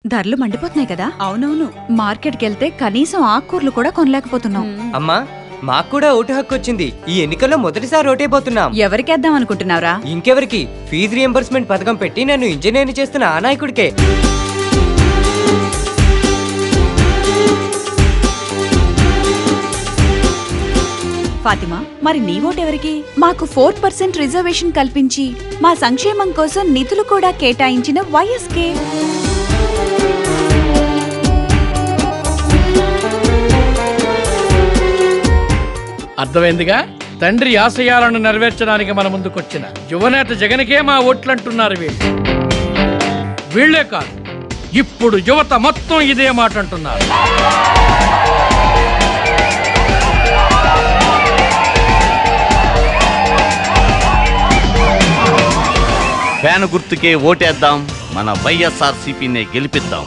ధరలు మండిపోతున్నాయి కదా. అవునవును. మార్కెట్కి వెళ్తే కనీసం ఆకుకూరలు కూడా కొనలేకపోతున్నాం. అమ్మా, మాకు కూడా ఓటు హక్కు వచ్చింది. ఈ ఎన్నికల్లో మొదటిసారి ఓటైపోతున్నాం. ఎవరికేద్దాం అనుకుంటున్నావురా? ఇంకెవరికి? ఫీజు రియంబర్స్మెంట్ పథకం పెట్టి నన్ను ఇంజనీర్ చేస్తున్న ఆ నాయకుడికే. ఫాతిమా, మరి నీ ఓటెవరికి? మాకు 4% రిజర్వేషన్ కల్పించి మా సంక్షేమం కోసం నిధులు కూడా కేటాయించిన వైఎస్కే. అర్థమైందిగా? తండ్రి ఆశయాలను నెరవేర్చడానికి మన ముందుకొచ్చిన యువనేత జగన్కే మా ఓట్లంటున్నారు వీళ్ళు. వీళ్లే కాదు, ఇప్పుడు యువత మొత్తం ఇదే మాట అంటున్నారు. ఫ్యాన్ గుర్తుకే ఓటేద్దాం, మన వైఎస్ఆర్సీపీనే గెలిపిద్దాం.